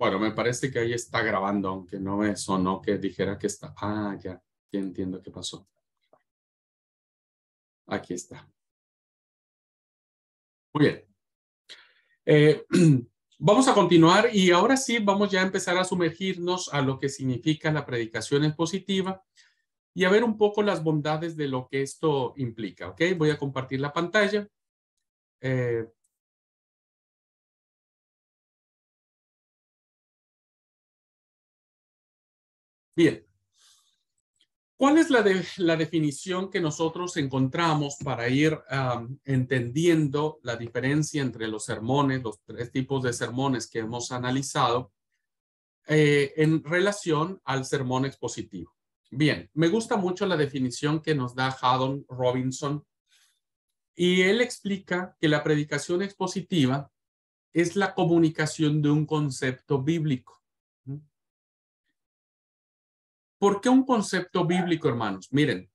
Bueno, me parece que ahí está grabando, aunque no me sonó que dijera que está. Ah, ya entiendo qué pasó. Aquí está. Muy bien. Eh, Vamos a continuar y ahora sí vamos ya a empezar a sumergirnos a lo que significa la predicación expositiva y a ver un poco las bondades de lo que esto implica. ¿Ok? Voy a compartir la pantalla. Eh, Bien. ¿Cuál es la definición que nosotros encontramos para ir entendiendo la diferencia entre los sermones, los tres tipos de sermones que hemos analizado en relación al sermón expositivo? Bien, me gusta mucho la definición que nos da Haddon Robinson y él explica que la predicación expositiva es la comunicación de un concepto bíblico. ¿Por qué un concepto bíblico, hermanos? Miren,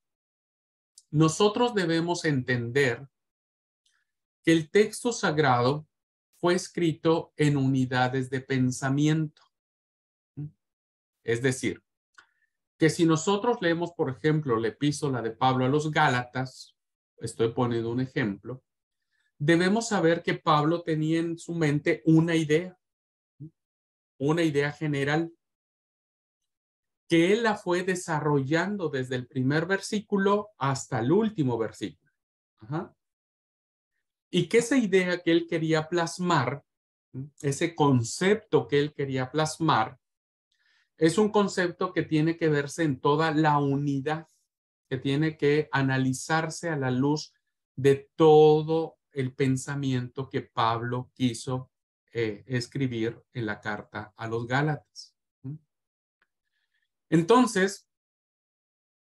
nosotros debemos entender que el texto sagrado fue escrito en unidades de pensamiento. Es decir, que si nosotros leemos, por ejemplo, la epístola de Pablo a los Gálatas, estoy poniendo un ejemplo, debemos saber que Pablo tenía en su mente una idea general, que él la fue desarrollando desde el primer versículo hasta el último versículo. Ajá. Y que esa idea que él quería plasmar, ese concepto que él quería plasmar, es un concepto que tiene que verse en toda la unidad, que tiene que analizarse a la luz de todo el pensamiento que Pablo quiso escribir en la carta a los Gálatas. Entonces,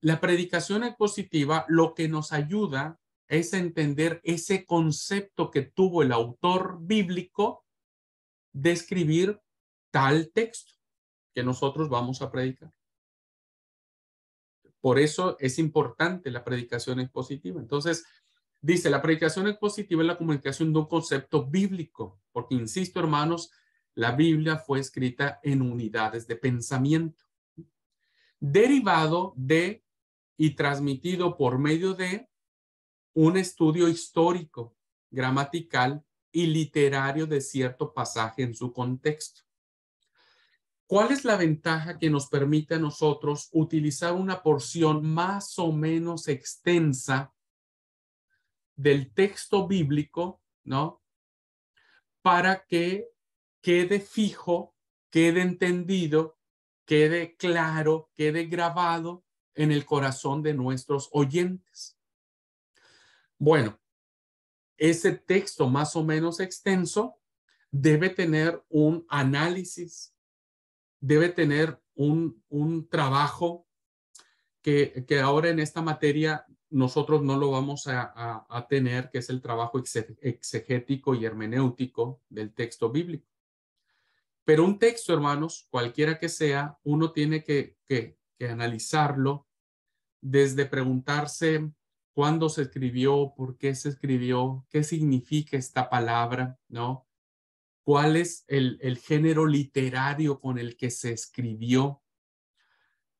la predicación expositiva lo que nos ayuda es a entender ese concepto que tuvo el autor bíblico de escribir tal texto que nosotros vamos a predicar. Por eso es importante la predicación expositiva. Entonces, dice, la predicación expositiva es la comunicación de un concepto bíblico, porque, insisto, hermanos, la Biblia fue escrita en unidades de pensamiento, derivado de y transmitido por medio de un estudio histórico, gramatical y literario de cierto pasaje en su contexto. ¿Cuál es la ventaja que nos permite a nosotros utilizar una porción más o menos extensa del texto bíblico, ¿no? Para que quede fijo, quede entendido, quede claro, quede grabado en el corazón de nuestros oyentes. Bueno, ese texto más o menos extenso debe tener un análisis, debe tener un trabajo que ahora en esta materia nosotros no lo vamos a tener, que es el trabajo exegético y hermenéutico del texto bíblico. Pero un texto, hermanos, cualquiera que sea, uno tiene que analizarlo desde preguntarse cuándo se escribió, por qué se escribió, qué significa esta palabra, ¿no? ¿Cuál es el género literario con el que se escribió?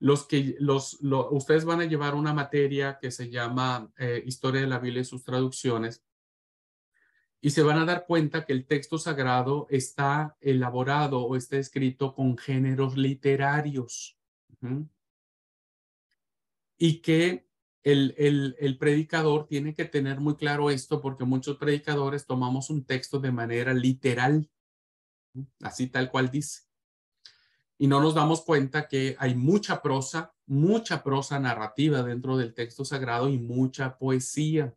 Ustedes van a llevar una materia que se llama Historia de la Biblia y sus traducciones, y se van a dar cuenta que el texto sagrado está elaborado o está escrito con géneros literarios. Y que el predicador tiene que tener muy claro esto, porque muchos predicadores tomamos un texto de manera literal, así tal cual dice. Y no nos damos cuenta que hay mucha prosa narrativa dentro del texto sagrado y mucha poesía,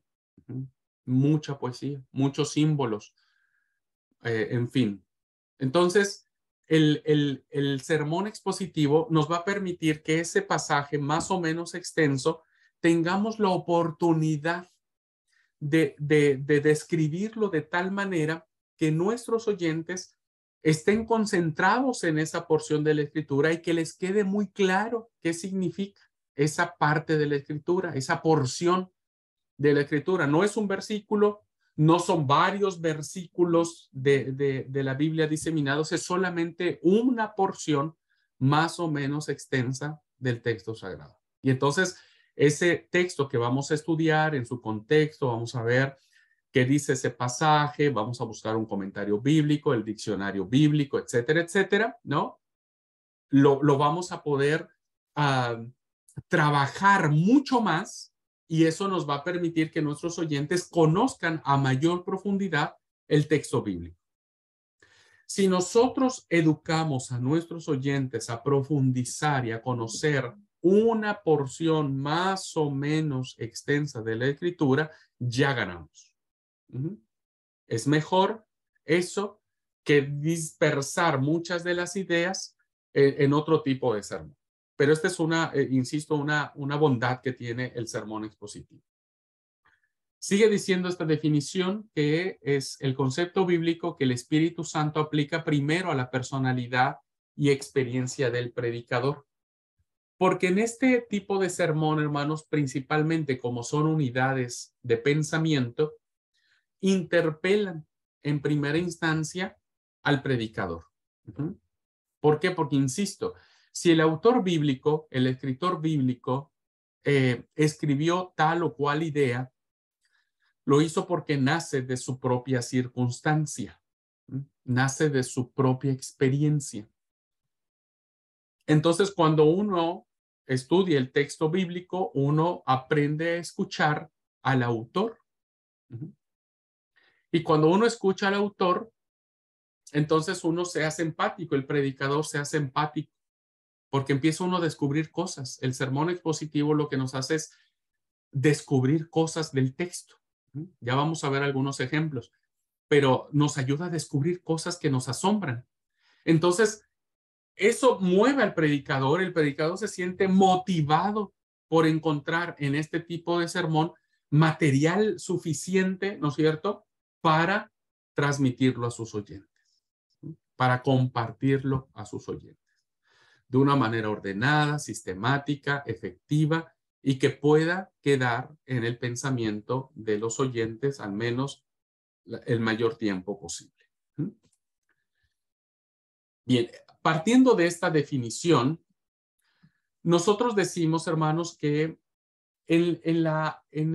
muchos símbolos, en fin. Entonces, el sermón expositivo nos va a permitir que ese pasaje más o menos extenso tengamos la oportunidad de describirlo de tal manera que nuestros oyentes estén concentrados en esa porción de la escritura y que les quede muy claro qué significa esa parte de la escritura, esa porción de la escritura. No es un versículo, No son varios versículos de la Biblia diseminados, es solamente una porción más o menos extensa del texto sagrado. Y entonces, ese texto que vamos a estudiar en su contexto, vamos a ver qué dice ese pasaje, vamos a buscar un comentario bíblico, el diccionario bíblico, etcétera, etcétera, ¿no? Lo vamos a poder trabajar mucho más y eso nos va a permitir que nuestros oyentes conozcan a mayor profundidad el texto bíblico. Si nosotros educamos a nuestros oyentes a profundizar y a conocer una porción más o menos extensa de la escritura, ya ganamos. Es mejor eso que dispersar muchas de las ideas en otro tipo de sermón. Pero esta es insisto, una bondad que tiene el sermón expositivo. Sigue diciendo esta definición que es el concepto bíblico que el Espíritu Santo aplica primero a la personalidad y experiencia del predicador. Porque en este tipo de sermón, hermanos, principalmente como son unidades de pensamiento, interpelan en primera instancia al predicador. ¿Por qué? Porque, insisto, si el autor bíblico, el escritor bíblico, escribió tal o cual idea, lo hizo porque nace de su propia circunstancia, nace de su propia experiencia. Entonces, cuando uno estudia el texto bíblico, uno aprende a escuchar al autor. Y cuando uno escucha al autor, entonces uno se hace empático, el predicador se hace empático, porque empieza uno a descubrir cosas. El sermón expositivo lo que nos hace es descubrir cosas del texto. Ya vamos a ver algunos ejemplos, pero nos ayuda a descubrir cosas que nos asombran. Entonces, eso mueve al predicador. El predicador se siente motivado por encontrar en este tipo de sermón material suficiente, ¿no es cierto?, para transmitirlo a sus oyentes, para compartirlo a sus oyentes de una manera ordenada, sistemática, efectiva y que pueda quedar en el pensamiento de los oyentes al menos el mayor tiempo posible. Bien, partiendo de esta definición, nosotros decimos, hermanos, que en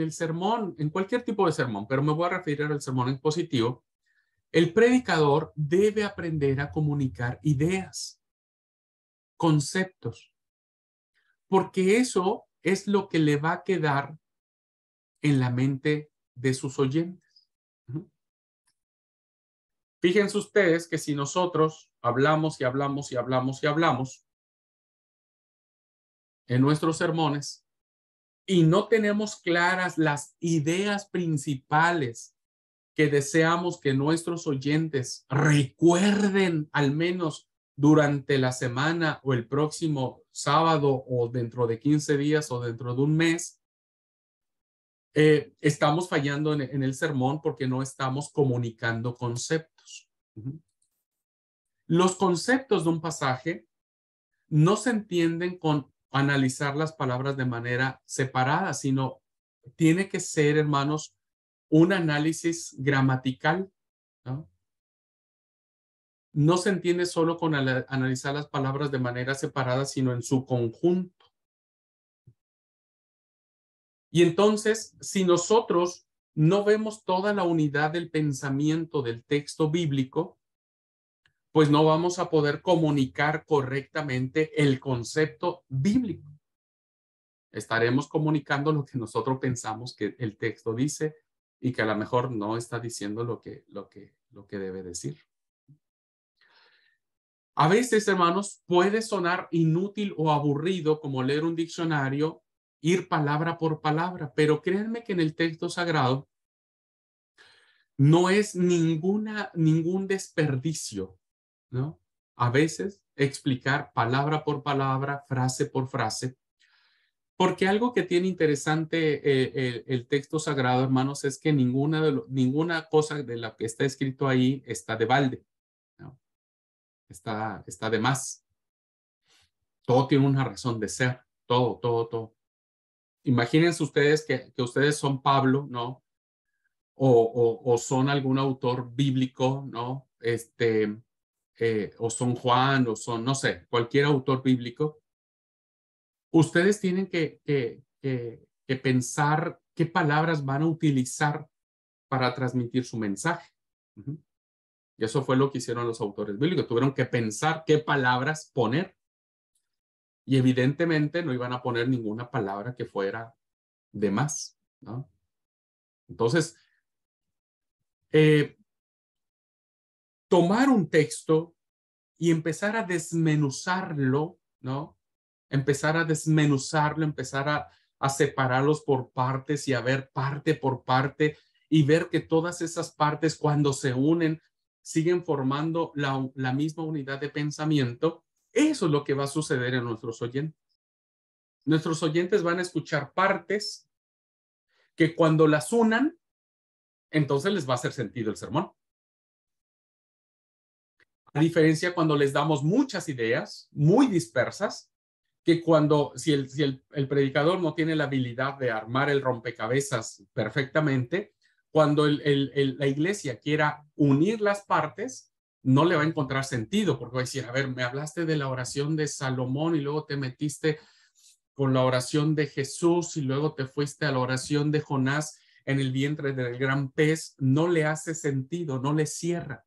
el sermón, en cualquier tipo de sermón, pero me voy a referir al sermón expositivo, el predicador debe aprender a comunicar ideas, conceptos, porque eso es lo que le va a quedar en la mente de sus oyentes. Fíjense ustedes que si nosotros hablamos y hablamos y hablamos y hablamos en nuestros sermones y no tenemos claras las ideas principales que deseamos que nuestros oyentes recuerden al menos durante la semana o el próximo sábado o dentro de 15 días o dentro de un mes, estamos fallando en el sermón porque no estamos comunicando conceptos. Los conceptos de un pasaje no se entienden con analizar las palabras de manera separada, sino tiene que ser, hermanos, un análisis gramatical, ¿no? No se entiende solo con analizar las palabras de manera separada, sino en su conjunto. Y entonces, si nosotros no vemos toda la unidad del pensamiento del texto bíblico, pues no vamos a poder comunicar correctamente el concepto bíblico. Estaremos comunicando lo que nosotros pensamos que el texto dice y que a lo mejor no está diciendo lo que debe decir. A veces, hermanos, puede sonar inútil o aburrido como leer un diccionario, ir palabra por palabra, pero créanme que en el texto sagrado no es ningún desperdicio, ¿no? A veces explicar palabra por palabra, frase por frase, porque algo que tiene interesante el texto sagrado, hermanos, es que ninguna cosa de la que está escrito ahí está de balde, ¿no? Está de más. Todo tiene una razón de ser, todo. Imagínense ustedes que ustedes son Pablo, ¿no? o son algún autor bíblico, ¿no? O son Juan, o son, no sé, cualquier autor bíblico, ustedes tienen que pensar qué palabras van a utilizar para transmitir su mensaje. Uh-huh. Y eso fue lo que hicieron los autores bíblicos. Tuvieron que pensar qué palabras poner. Y evidentemente no iban a poner ninguna palabra que fuera de más, ¿no? Entonces, tomar un texto y empezar a desmenuzarlo, ¿no? Empezar a desmenuzarlo, empezar a separarlos por partes y a ver parte por parte y ver que todas esas partes cuando se unen siguen formando la misma unidad de pensamiento. Eso es lo que va a suceder en nuestros oyentes. Nuestros oyentes van a escuchar partes que cuando las unan, entonces les va a hacer sentido el sermón. A diferencia cuando les damos muchas ideas muy dispersas, que cuando, si el predicador no tiene la habilidad de armar el rompecabezas perfectamente, cuando la iglesia quiera unir las partes, no le va a encontrar sentido, porque va a decir, a ver, me hablaste de la oración de Salomón y luego te metiste con la oración de Jesús y luego te fuiste a la oración de Jonás en el vientre del gran pez, no le hace sentido, no le cierra.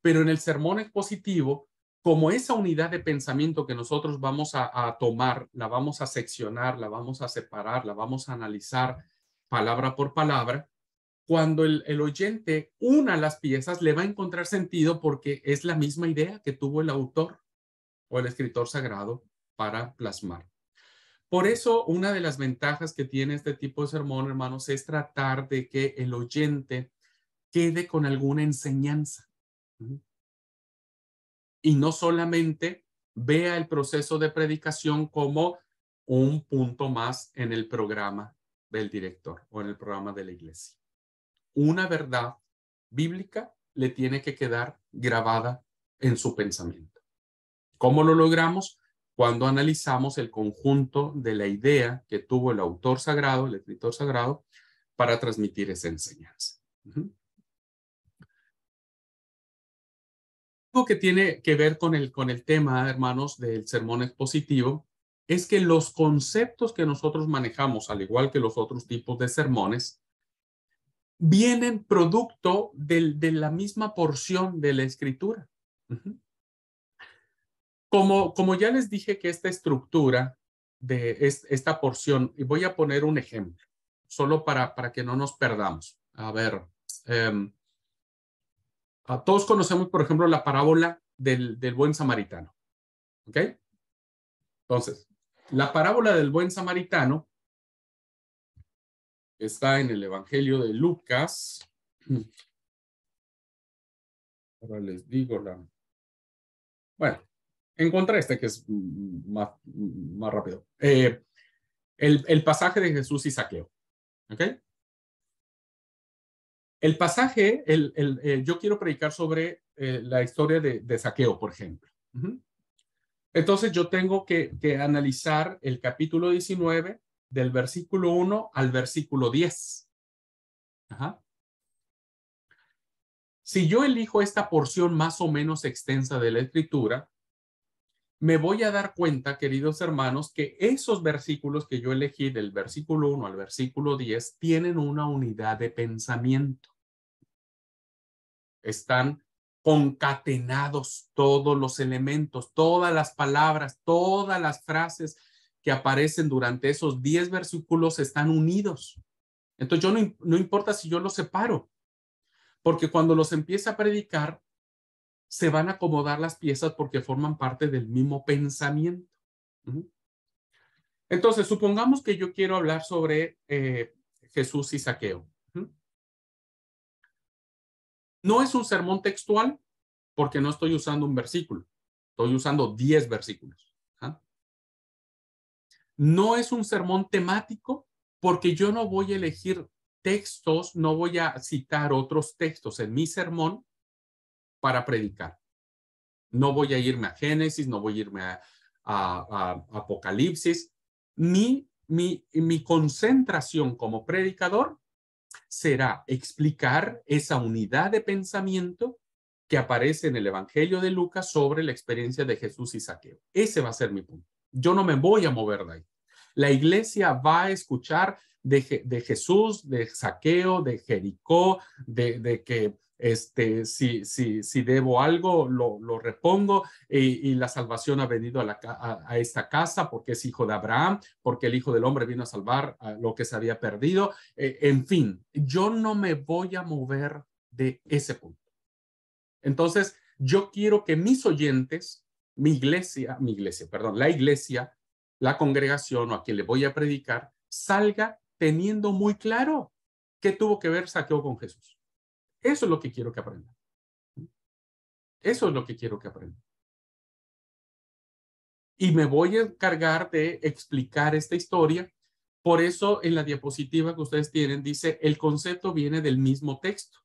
Pero en el sermón expositivo, como esa unidad de pensamiento que nosotros vamos a tomar, la vamos a seccionar, la vamos a separar, la vamos a analizar palabra por palabra, cuando el oyente una las piezas, le va a encontrar sentido porque es la misma idea que tuvo el autor o el escritor sagrado para plasmar. Por eso, una de las ventajas que tiene este tipo de sermón, hermanos, es tratar de que el oyente quede con alguna enseñanza. Y no solamente vea el proceso de predicación como un punto más en el programa del director o en el programa de la iglesia. Una verdad bíblica le tiene que quedar grabada en su pensamiento. ¿Cómo lo logramos? Cuando analizamos el conjunto de la idea que tuvo el autor sagrado, el escritor sagrado, para transmitir esa enseñanza. Algo que tiene que ver con el tema, hermanos, del sermón expositivo, es que los conceptos que nosotros manejamos, al igual que los otros tipos de sermones, vienen producto de la misma porción de la escritura. Como ya les dije que esta estructura de esta porción, y voy a poner un ejemplo, solo para que no nos perdamos. A ver, todos conocemos, por ejemplo, la parábola del buen samaritano. ¿Ok? Entonces, la parábola del buen samaritano está en el Evangelio de Lucas. Ahora les digo Bueno, encontré este que es más rápido. El pasaje de Jesús y Zaqueo. ¿Ok? El pasaje, yo quiero predicar sobre la historia de Zaqueo, por ejemplo. Entonces yo tengo que analizar el capítulo 19 del versículo 1 al versículo 10. Ajá. Si yo elijo esta porción más o menos extensa de la escritura, me voy a dar cuenta, queridos hermanos, que esos versículos que yo elegí del versículo 1 al versículo 10 tienen una unidad de pensamiento. Están concatenados todos los elementos, todas las palabras, todas las frases que aparecen durante esos 10 versículos están unidos. Entonces yo no importa si yo los separo, porque cuando los empiece a predicar, se van a acomodar las piezas porque forman parte del mismo pensamiento. Entonces, supongamos que yo quiero hablar sobre Jesús y Zaqueo. No es un sermón textual porque no estoy usando un versículo. Estoy usando 10 versículos. No es un sermón temático porque yo no voy a elegir textos, no voy a citar otros textos en mi sermón para predicar. No voy a irme a Génesis, no voy a irme a Apocalipsis. Mi concentración como predicador será explicar esa unidad de pensamiento que aparece en el Evangelio de Lucas sobre la experiencia de Jesús y Zaqueo. Ese va a ser mi punto. Yo no me voy a mover de ahí. La iglesia va a escuchar de Jesús, de Zaqueo, de Jericó, de que si debo algo, lo repongo y la salvación ha venido a esta casa porque es hijo de Abraham, porque el Hijo del Hombre vino a salvar a lo que se había perdido. En fin, yo no me voy a mover de ese punto. Entonces, yo quiero que mis oyentes, la iglesia, la congregación o a quien le voy a predicar, salga teniendo muy claro qué tuvo que ver Zaqueo con Jesús. Eso es lo que quiero que aprendan. Eso es lo que quiero que aprendan. Y me voy a encargar de explicar esta historia. Por eso en la diapositiva que ustedes tienen dice, el concepto viene del mismo texto.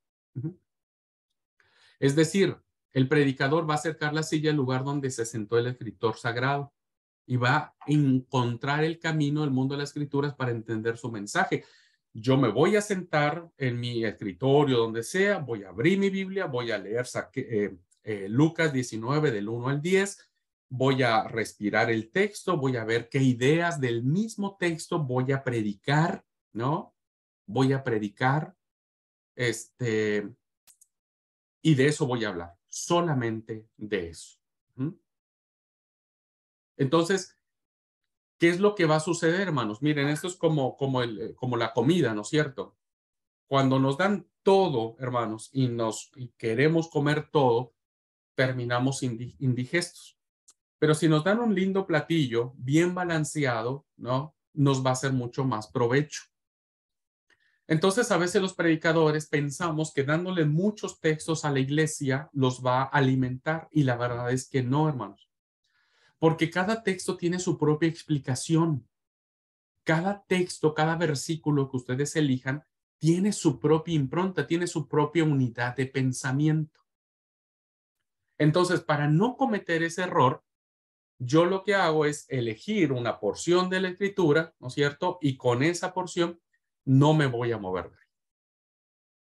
Es decir, el predicador va a acercar la silla al lugar donde se sentó el escritor sagrado y va a encontrar el camino del mundo de las escrituras para entender su mensaje. Yo me voy a sentar en mi escritorio, donde sea, voy a abrir mi Biblia, voy a leer Lucas 19 del 1 al 10, voy a respirar el texto, voy a ver qué ideas del mismo texto voy a predicar, ¿no? Voy a predicar, y de eso voy a hablar, solamente de eso. Entonces, ¿qué es lo que va a suceder, hermanos? Miren, esto es como la comida, ¿no es cierto? Cuando nos dan todo, hermanos, y queremos comer todo, terminamos indigestos. Pero si nos dan un lindo platillo, bien balanceado, ¿no? Nos va a hacer mucho más provecho. Entonces, a veces los predicadores pensamos que dándole muchos textos a la iglesia los va a alimentar, y la verdad es que no, hermanos. Porque cada texto tiene su propia explicación. Cada texto, cada versículo que ustedes elijan, tiene su propia impronta, tiene su propia unidad de pensamiento. Entonces, para no cometer ese error, yo lo que hago es elegir una porción de la escritura, ¿no es cierto? Y con esa porción no me voy a mover.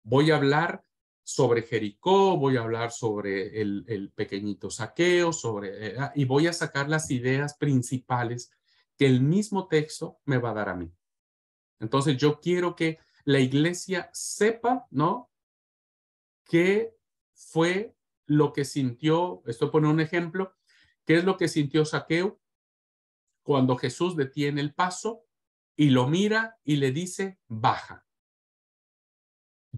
Voy a hablar sobre Jericó, voy a hablar sobre el pequeñito Zaqueo, y voy a sacar las ideas principales que el mismo texto me va a dar a mí. Entonces yo quiero que la iglesia sepa, ¿no? ¿Qué fue lo que sintió? Esto pone un ejemplo. ¿Qué es lo que sintió Zaqueo cuando Jesús detiene el paso y lo mira y le dice, baja?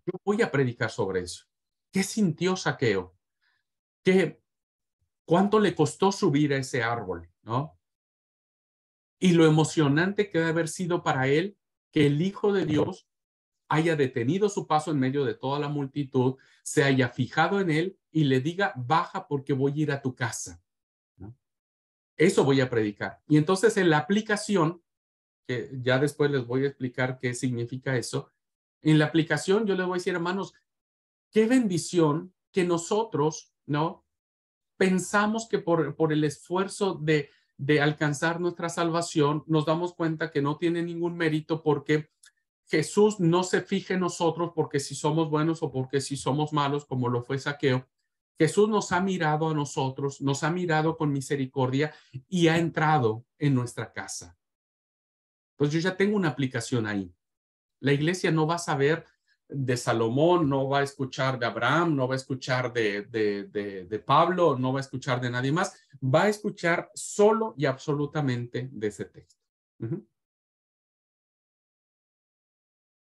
Yo voy a predicar sobre eso. ¿Qué sintió Zaqueo? ¿Cuánto le costó subir a ese árbol, ¿no? Y lo emocionante que debe haber sido para él que el Hijo de Dios haya detenido su paso en medio de toda la multitud, se haya fijado en él y le diga, baja porque voy a ir a tu casa, ¿no? Eso voy a predicar. Y entonces en la aplicación, que ya después les voy a explicar qué significa eso, en la aplicación yo les voy a decir, hermanos, qué bendición que nosotros, ¿no? Pensamos que por el esfuerzo de alcanzar nuestra salvación, nos damos cuenta que no tiene ningún mérito porque Jesús no se fija en nosotros porque si somos buenos o porque si somos malos, como lo fue Zaqueo. Jesús nos ha mirado a nosotros, nos ha mirado con misericordia y ha entrado en nuestra casa. Pues yo ya tengo una aplicación ahí. La iglesia no va a saber de Salomón, no va a escuchar de Abraham, no va a escuchar de Pablo, no va a escuchar de nadie más, va a escuchar solo y absolutamente de ese texto.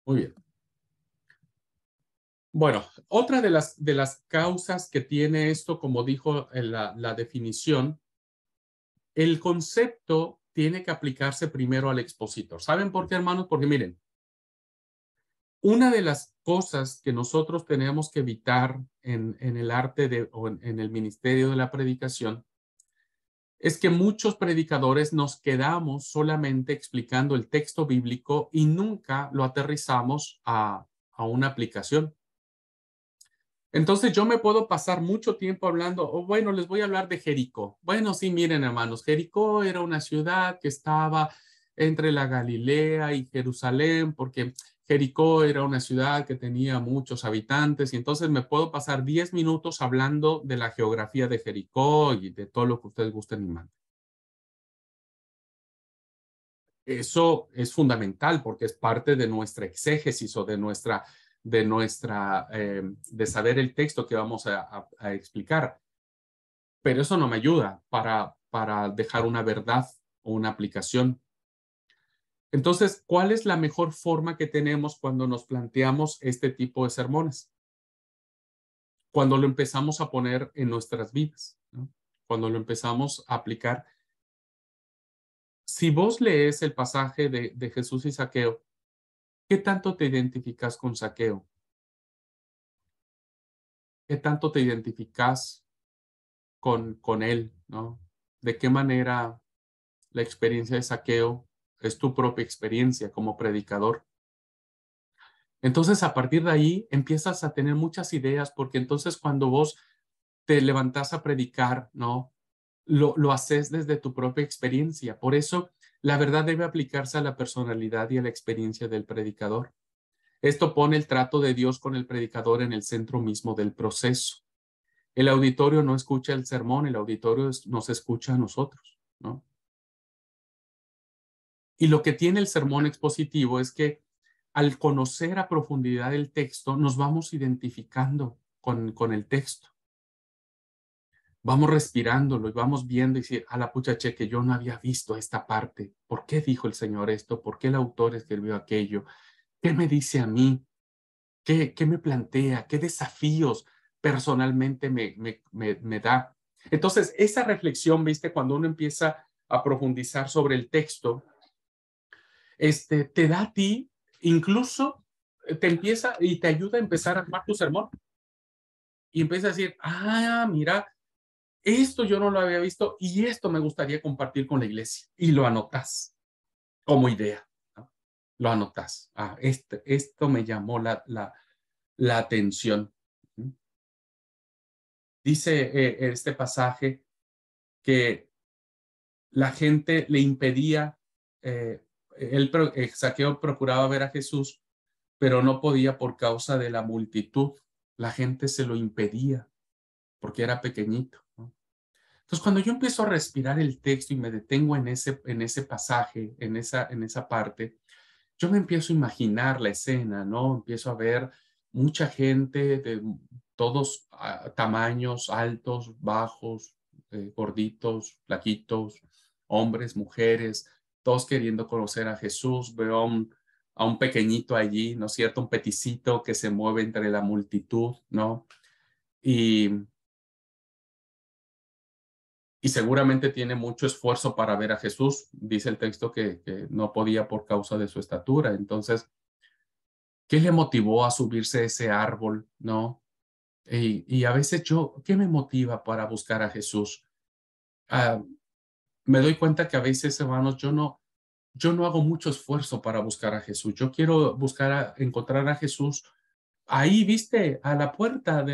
Muy bien. Bueno, otra de las causas que tiene esto, como dijo en la definición, el concepto tiene que aplicarse primero al expositor. ¿Saben por qué, hermanos? Porque miren, una de las cosas que nosotros tenemos que evitar en el arte o en el ministerio de la predicación es que muchos predicadores nos quedamos solamente explicando el texto bíblico y nunca lo aterrizamos a una aplicación. Entonces yo me puedo pasar mucho tiempo hablando, bueno, les voy a hablar de Jericó. Bueno, sí, miren, hermanos, Jericó era una ciudad que estaba entre la Galilea y Jerusalén, porque Jericó era una ciudad que tenía muchos habitantes y entonces me puedo pasar 10 minutos hablando de la geografía de Jericó y de todo lo que ustedes gusten y manden. Eso es fundamental porque es parte de nuestra exégesis o de saber el texto que vamos a explicar. Pero eso no me ayuda para dejar una verdad o una aplicación. Entonces, ¿cuál es la mejor forma que tenemos cuando nos planteamos este tipo de sermones? Cuando lo empezamos a poner en nuestras vidas, ¿no? Cuando lo empezamos a aplicar. Si vos lees el pasaje de Jesús y Zaqueo, ¿qué tanto te identificas con Zaqueo? ¿Qué tanto te identificas con él, ¿no? ¿De qué manera la experiencia de Zaqueo es tu propia experiencia como predicador? Entonces, a partir de ahí, empiezas a tener muchas ideas, porque entonces cuando vos te levantas a predicar, ¿no? Lo haces desde tu propia experiencia. Por eso, la verdad debe aplicarse a la personalidad y a la experiencia del predicador. Esto pone el trato de Dios con el predicador en el centro mismo del proceso. El auditorio no escucha el sermón, el auditorio nos escucha a nosotros, ¿no? Y lo que tiene el sermón expositivo es que al conocer a profundidad el texto, nos vamos identificando con el texto. Vamos respirándolo y vamos viendo y decir, a la pucha, che, que yo no había visto esta parte. ¿Por qué dijo el Señor esto? ¿Por qué el autor escribió aquello? ¿Qué me dice a mí? ¿Qué me plantea? ¿Qué desafíos personalmente me da? Entonces, esa reflexión, viste, cuando uno empieza a profundizar sobre el texto, te da a ti, incluso te empieza y te ayuda a empezar a armar tu sermón. Y empieza a decir, mira, esto yo no lo había visto y esto me gustaría compartir con la iglesia. Y lo anotas como idea, ¿no? Lo anotas. Esto me llamó la atención. Dice este pasaje que la gente le impedía, Zaqueo procuraba ver a Jesús, pero no podía por causa de la multitud. La gente se lo impedía porque era pequeñito, ¿no? Entonces, cuando yo empiezo a respirar el texto y me detengo en ese pasaje, en esa parte, yo me empiezo a imaginar la escena, ¿no? Empiezo a ver mucha gente de todos tamaños, altos, bajos, gorditos, flaquitos, hombres, mujeres, todos queriendo conocer a Jesús. Veo a un pequeñito allí, ¿no es cierto? Un peticito que se mueve entre la multitud, ¿no? Y, y seguramente tiene mucho esfuerzo para ver a Jesús. Dice el texto que no podía por causa de su estatura. Entonces, ¿qué le motivó a subirse a ese árbol, no? Y a veces ¿qué me motiva para buscar a Jesús? Ah, Me doy cuenta que a veces, hermanos, yo no hago mucho esfuerzo para buscar a Jesús. Yo quiero encontrar a Jesús ahí, viste, a la puerta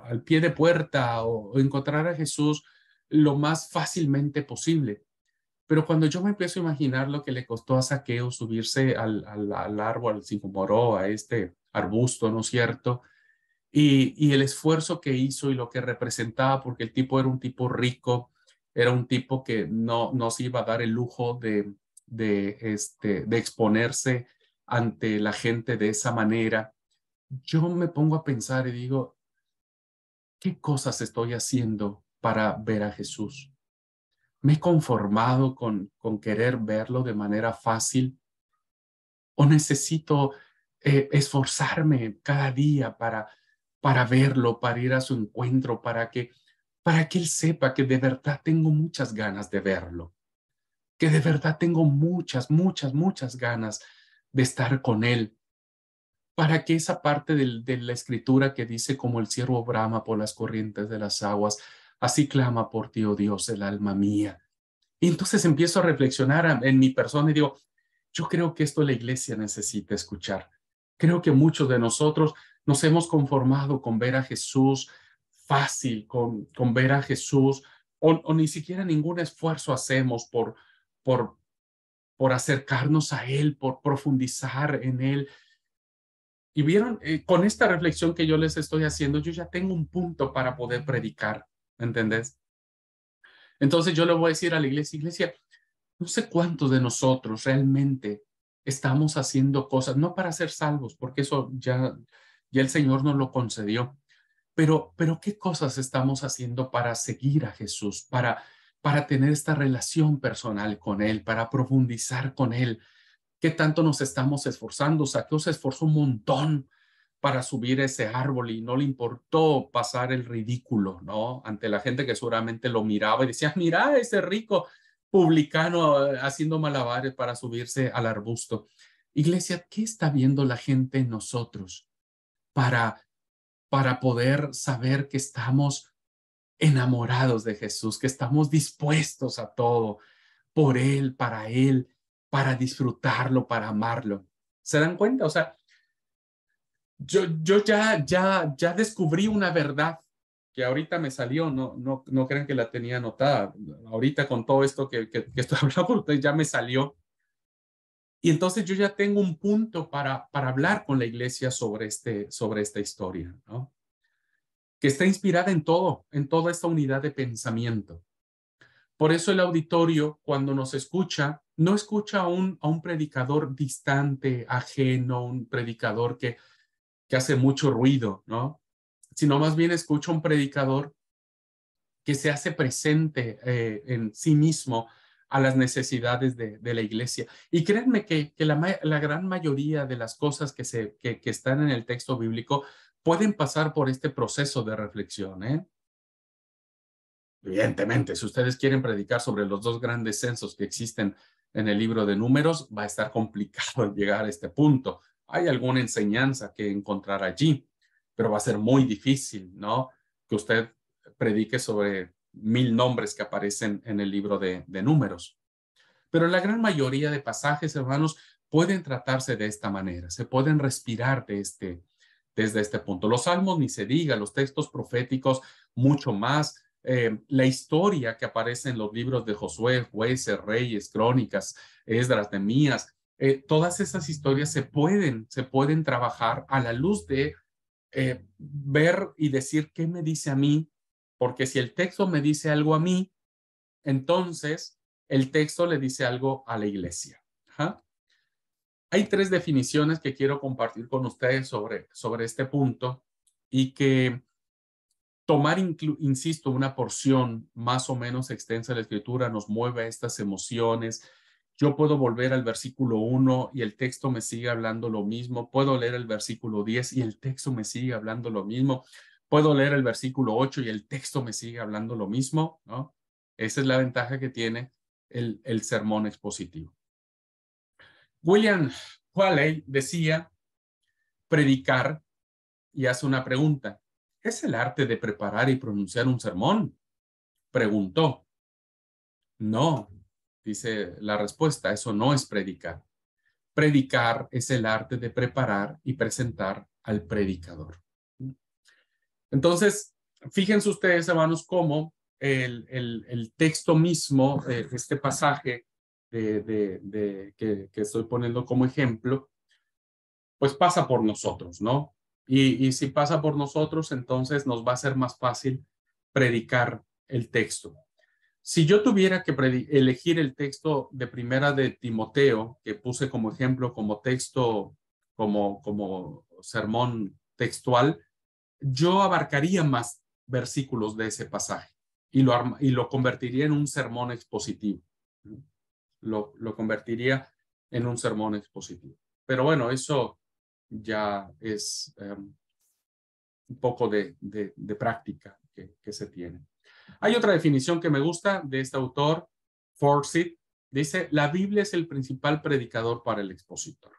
al pie de puerta o encontrar a Jesús lo más fácilmente posible. Pero cuando yo me empiezo a imaginar lo que le costó a Zaqueo subirse al árbol, al sicomoro, a este arbusto, ¿no es cierto? Y el esfuerzo que hizo y lo que representaba, porque el tipo era un tipo rico, era un tipo que no se iba a dar el lujo de exponerse ante la gente de esa manera. Yo me pongo a pensar y digo, ¿qué cosas estoy haciendo para ver a Jesús? ¿Me he conformado con querer verlo de manera fácil o necesito esforzarme cada día para verlo, para ir a su encuentro, para que él sepa que de verdad tengo muchas ganas de verlo, que de verdad tengo muchas, muchas, muchas ganas de estar con él, para que esa parte de la escritura que dice como el ciervo brama por las corrientes de las aguas, así clama por ti, oh Dios, el alma mía. Y entonces empiezo a reflexionar en mi persona y digo, yo creo que esto la iglesia necesita escuchar. Creo que muchos de nosotros nos hemos conformado con ver a Jesús fácil, con ver a Jesús, o ni siquiera ningún esfuerzo hacemos por por acercarnos a Él, por profundizar en Él. Y vieron, con esta reflexión que yo les estoy haciendo, yo ya tengo un punto para poder predicar, ¿entendés? Entonces yo le voy a decir a la iglesia, iglesia, no sé cuántos de nosotros realmente estamos haciendo cosas, no para ser salvos, porque eso ya el Señor nos lo concedió, pero ¿qué cosas estamos haciendo para seguir a Jesús, para tener esta relación personal con Él, para profundizar con Él? ¿Qué tanto nos estamos esforzando? Saqueo se esforzó un montón para subir ese árbol y no le importó pasar el ridículo, ¿no? Ante la gente que seguramente lo miraba y decía, mira ese rico publicano haciendo malabares para subirse al arbusto. Iglesia, ¿qué está viendo la gente en nosotros para, para poder saber que estamos enamorados de Jesús, que estamos dispuestos a todo por Él, para disfrutarlo, para amarlo? ¿Se dan cuenta? O sea, yo ya descubrí una verdad que ahorita me salió, no crean que la tenía anotada. Ahorita con todo esto que estoy hablando con ustedes ya me salió. Y entonces yo ya tengo un punto para hablar con la iglesia sobre esta historia, ¿no? Que está inspirada en toda esta unidad de pensamiento. Por eso el auditorio, cuando nos escucha, no escucha a un predicador distante, ajeno, un predicador que hace mucho ruido, ¿no? Sino más bien escucha un predicador que se hace presente en sí mismo a las necesidades de la iglesia. Y créanme que la gran mayoría de las cosas que están en el texto bíblico pueden pasar por este proceso de reflexión, ¿eh? Evidentemente, si ustedes quieren predicar sobre los dos grandes censos que existen en el libro de Números, va a estar complicado llegar a este punto. Hay alguna enseñanza que encontrar allí, pero va a ser muy difícil, ¿no? Que usted predique sobre 1000 nombres que aparecen en el libro de Números. Pero la gran mayoría de pasajes, hermanos, pueden tratarse de esta manera, se pueden respirar desde este punto. Los salmos ni se diga, los textos proféticos mucho más, la historia que aparece en los libros de Josué, Jueces, Reyes, Crónicas, Esdras, Nehemías, todas esas historias se pueden trabajar a la luz de ver y decir qué me dice a mí, porque si el texto me dice algo a mí, entonces el texto le dice algo a la iglesia. ¿Ja? Hay 3 definiciones que quiero compartir con ustedes sobre este punto y que tomar, insisto, una porción más o menos extensa de la escritura nos mueve a estas emociones. Yo puedo volver al versículo 1 y el texto me sigue hablando lo mismo. Puedo leer el versículo 10 y el texto me sigue hablando lo mismo. Puedo leer el versículo 8 y el texto me sigue hablando lo mismo, ¿no? Esa es la ventaja que tiene el sermón expositivo. William Haley decía, predicar, y hace una pregunta. ¿Es el arte de preparar y pronunciar un sermón? Preguntó. No, dice la respuesta, eso no es predicar. Predicar es el arte de preparar y presentar al predicador. Entonces, fíjense ustedes, hermanos, cómo el texto mismo, este pasaje que estoy poniendo como ejemplo, pues pasa por nosotros, ¿no? Y si pasa por nosotros, entonces nos va a ser más fácil predicar el texto. Si yo tuviera que elegir el texto de primera de Timoteo, que puse como ejemplo, como texto, como sermón textual, yo abarcaría más versículos de ese pasaje y lo convertiría en un sermón expositivo. Lo convertiría en un sermón expositivo. Pero bueno, eso ya es un poco de práctica que se tiene. Hay otra definición que me gusta de este autor, Forsyth. Dice, la Biblia es el principal predicador para el expositor.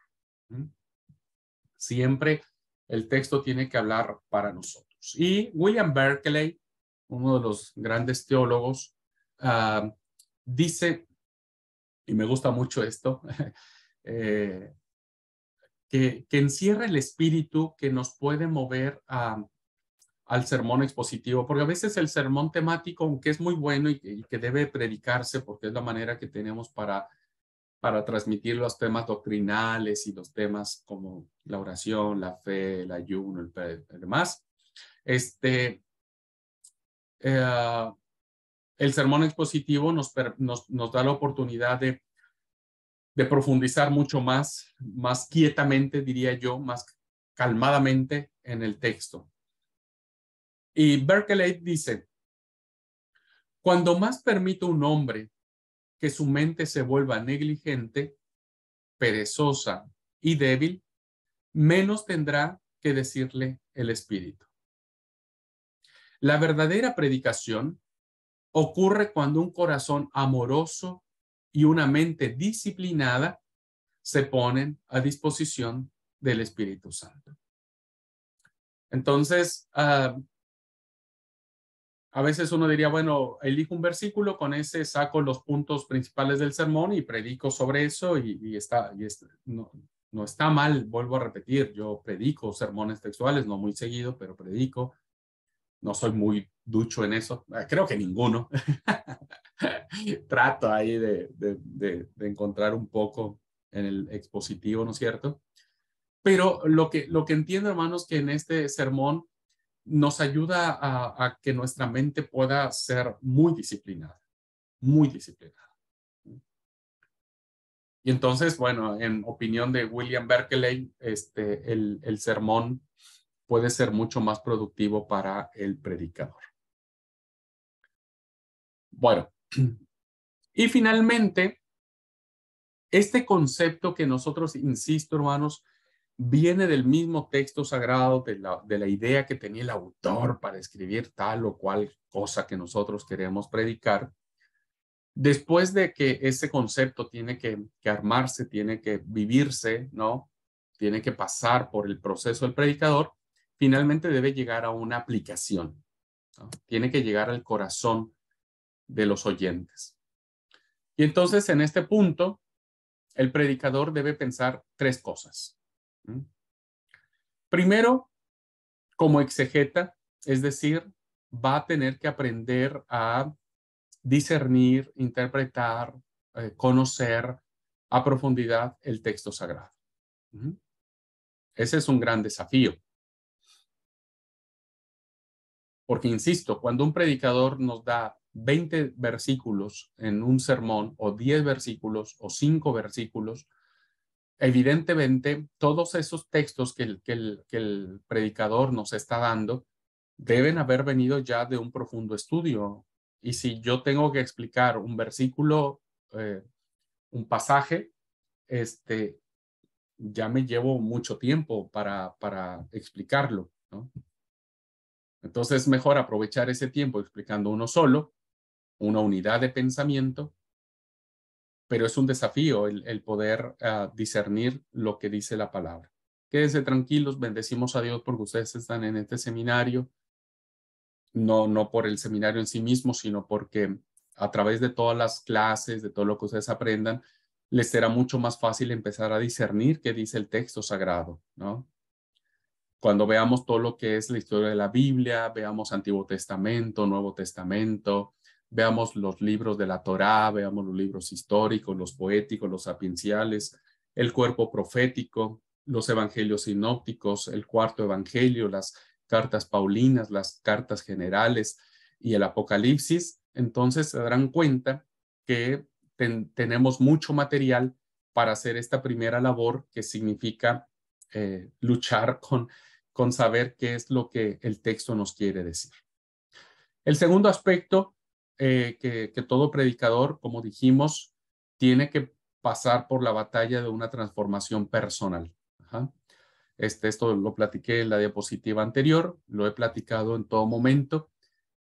Siempre el texto tiene que hablar para nosotros. Y William Berkeley, uno de los grandes teólogos, dice, y me gusta mucho esto, que encierra el espíritu que nos puede mover al sermón expositivo, porque a veces el sermón temático, aunque es muy bueno y que debe predicarse, porque es la manera que tenemos para transmitir los temas doctrinales y los temas como la oración, la fe, el ayuno, el demás. El sermón expositivo nos da la oportunidad de profundizar mucho más quietamente, diría yo, más calmadamente en el texto. Y Berkeley dice, cuando más permite un hombre que su mente se vuelva negligente, perezosa y débil, menos tendrá que decirle el Espíritu. La verdadera predicación ocurre cuando un corazón amoroso y una mente disciplinada se ponen a disposición del Espíritu Santo. Entonces, a veces uno diría, bueno, elijo un versículo, con ese saco los puntos principales del sermón y predico sobre eso no está mal, vuelvo a repetir, yo predico sermones textuales, no muy seguido, pero predico. No soy muy ducho en eso, creo que ninguno. Trato ahí de encontrar un poco en el expositivo, ¿no es cierto? Pero lo que entiendo, hermanos, que en este sermón nos ayuda a que nuestra mente pueda ser muy disciplinada, muy disciplinada. Y entonces, bueno, en opinión de William Berkeley, el sermón puede ser mucho más productivo para el predicador. Bueno, y finalmente, este concepto que nosotros, insisto, hermanos, viene del mismo texto sagrado, de la idea que tenía el autor para escribir tal o cual cosa que nosotros queremos predicar. Después de que ese concepto tiene que armarse, tiene que vivirse, ¿no? Tiene que pasar por el proceso del predicador, finalmente debe llegar a una aplicación, ¿no? Tiene que llegar al corazón de los oyentes. Y entonces, en este punto, el predicador debe pensar tres cosas. Primero, como exegeta, es decir, va a tener que aprender a discernir, interpretar, conocer a profundidad el texto sagrado. Ese es un gran desafío. Porque, insisto, cuando un predicador nos da 20 versículos en un sermón, o 10 versículos, o 5 versículos, evidentemente todos esos textos que el predicador nos está dando deben haber venido ya de un profundo estudio. Y si yo tengo que explicar un versículo, un pasaje, ya me llevo mucho tiempo para explicarlo, ¿no? Entonces es mejor aprovechar ese tiempo explicando uno solo, una unidad de pensamiento, pero es un desafío el poder discernir lo que dice la palabra. Quédense tranquilos, bendecimos a Dios porque ustedes están en este seminario, no por el seminario en sí mismo, sino porque a través de todas las clases, de todo lo que ustedes aprendan, les será mucho más fácil empezar a discernir qué dice el texto sagrado, ¿no? Cuando veamos todo lo que es la historia de la Biblia, veamos Antiguo Testamento, Nuevo Testamento, veamos los libros de la Torá, veamos los libros históricos, los poéticos, los sapienciales, el cuerpo profético, los evangelios sinópticos, el cuarto evangelio, las cartas paulinas, las cartas generales y el Apocalipsis, entonces se darán cuenta que tenemos mucho material para hacer esta primera labor que significa luchar con saber qué es lo que el texto nos quiere decir. El segundo aspecto que todo predicador, como dijimos, tiene que pasar por la batalla de una transformación personal. Ajá. Esto lo platiqué en la diapositiva anterior, lo he platicado en todo momento.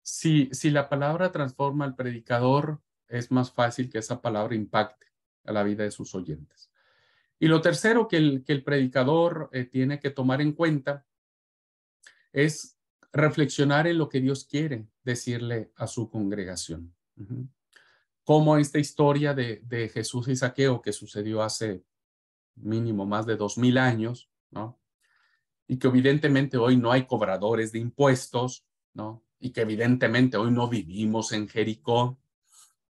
Si la palabra transforma al predicador, es más fácil que esa palabra impacte a la vida de sus oyentes. Y lo tercero que el predicador tiene que tomar en cuenta es reflexionar en lo que Dios quiere decirle a su congregación. Como esta historia de Jesús y Zaqueo que sucedió hace mínimo más de 2000 años, ¿no? Y que evidentemente hoy no hay cobradores de impuestos, ¿no? Y que evidentemente hoy no vivimos en Jericó,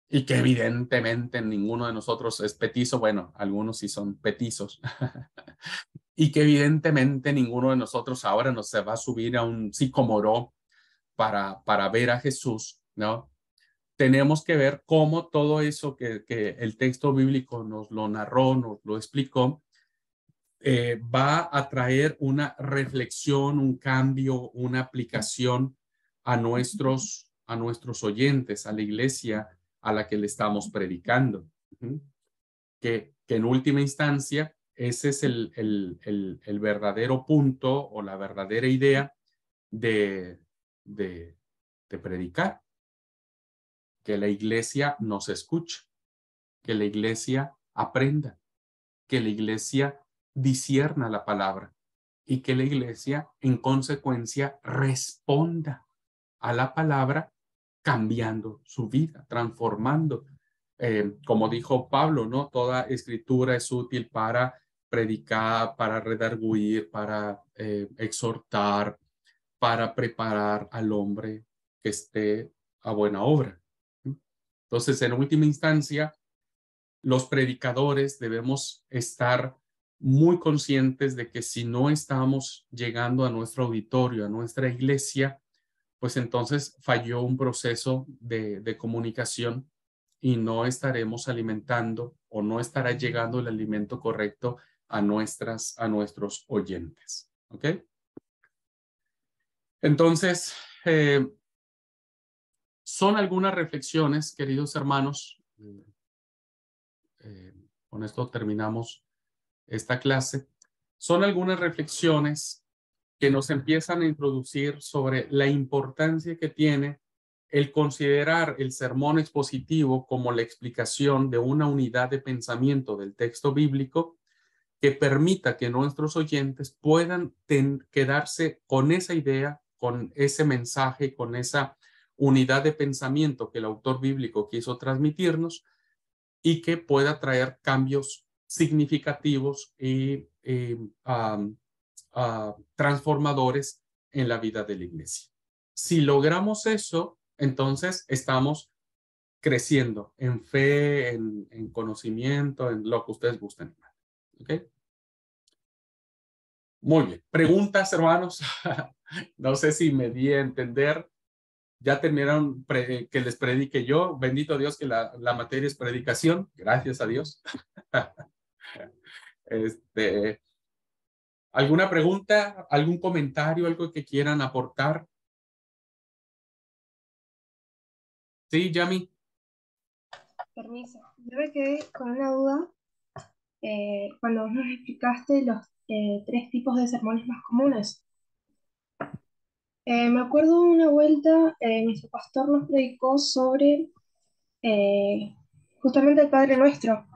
y que evidentemente ninguno de nosotros es petizo, bueno, algunos sí son petizos, y que evidentemente ninguno de nosotros ahora nos se va a subir a un sicomoro para ver a Jesús, ¿no? Tenemos que ver cómo todo eso que el texto bíblico nos lo narró, nos lo explicó, va a traer una reflexión, un cambio, una aplicación a nuestros oyentes, a la iglesia a la que le estamos predicando. Que en última instancia, ese es el verdadero punto o la verdadera idea de, de, de predicar, que la iglesia nos escuche, que la iglesia aprenda, que la iglesia discierna la palabra y que la iglesia en consecuencia responda a la palabra cambiando su vida, transformando. Como dijo Pablo, ¿no? Toda escritura es útil para predicar, para redarguir, para exhortar, para preparar al hombre que esté a buena obra. Entonces, en última instancia, los predicadores debemos estar muy conscientes de que si no estamos llegando a nuestro auditorio, a nuestra iglesia, pues entonces falló un proceso de comunicación y no estaremos alimentando o no estará llegando el alimento correcto a nuestros oyentes. ¿Ok? Entonces, son algunas reflexiones, queridos hermanos. Con esto terminamos esta clase. Son algunas reflexiones que nos empiezan a introducir sobre la importancia que tiene el considerar el sermón expositivo como la explicación de una unidad de pensamiento del texto bíblico que permita que nuestros oyentes puedan quedarse con esa idea, con ese mensaje, con esa unidad de pensamiento que el autor bíblico quiso transmitirnos y que pueda traer cambios significativos y transformadores en la vida de la iglesia. Si logramos eso, entonces estamos creciendo en fe, en conocimiento, en lo que ustedes gusten. ¿Okay? Muy bien. Preguntas, hermanos. No sé si me di a entender. Ya terminaron que les predique yo. Bendito Dios que la materia es predicación. Gracias a Dios. ¿Alguna pregunta? ¿Algún comentario? ¿Algo que quieran aportar? Sí, Yami. Permiso. Yo me quedé con una duda cuando nos explicaste los tres tipos de sermones más comunes. Me acuerdo una vuelta, nuestro pastor nos predicó sobre justamente el Padre Nuestro.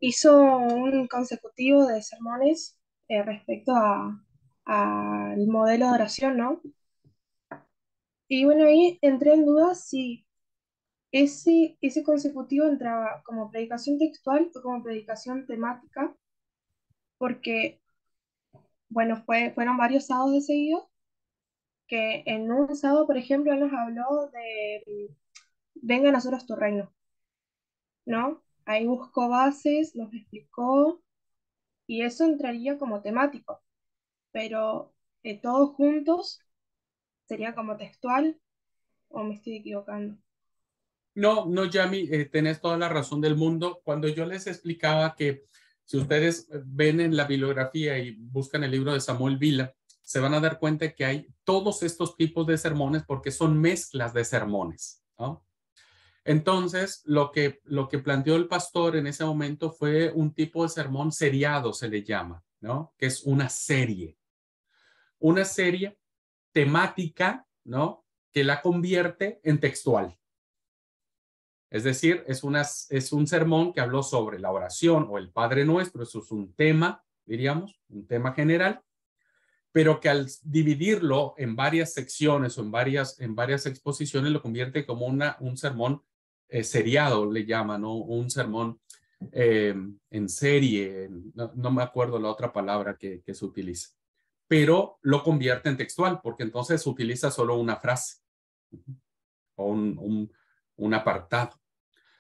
Hizo un consecutivo de sermones respecto al modelo de oración, ¿no? Y bueno, ahí entré en duda si ese consecutivo entraba como predicación textual o como predicación temática, porque, bueno, fueron varios sábados de seguido, que en un sábado, por ejemplo, él nos habló de venga a nosotros tu reino, ¿no? Ahí buscó bases, nos explicó, y eso entraría como temático, pero todos juntos sería como textual, o me estoy equivocando. No, no, Yami, tenés toda la razón del mundo. Cuando yo les explicaba que si ustedes ven en la bibliografía y buscan el libro de Samuel Vila, se van a dar cuenta que hay todos estos tipos de sermones porque son mezclas de sermones, ¿no? Entonces, lo que planteó el pastor en ese momento fue un tipo de sermón seriado, se le llama, ¿no? Que es una serie temática, ¿no? Que la convierte en textual. Es decir, es un sermón que habló sobre la oración o el Padre Nuestro, eso es un tema, diríamos, un tema general, pero que al dividirlo en varias secciones o en varias exposiciones lo convierte como un sermón seriado, le llaman, ¿no? Un sermón en serie, no me acuerdo la otra palabra que se utiliza, pero lo convierte en textual, porque entonces utiliza solo una frase o un apartado.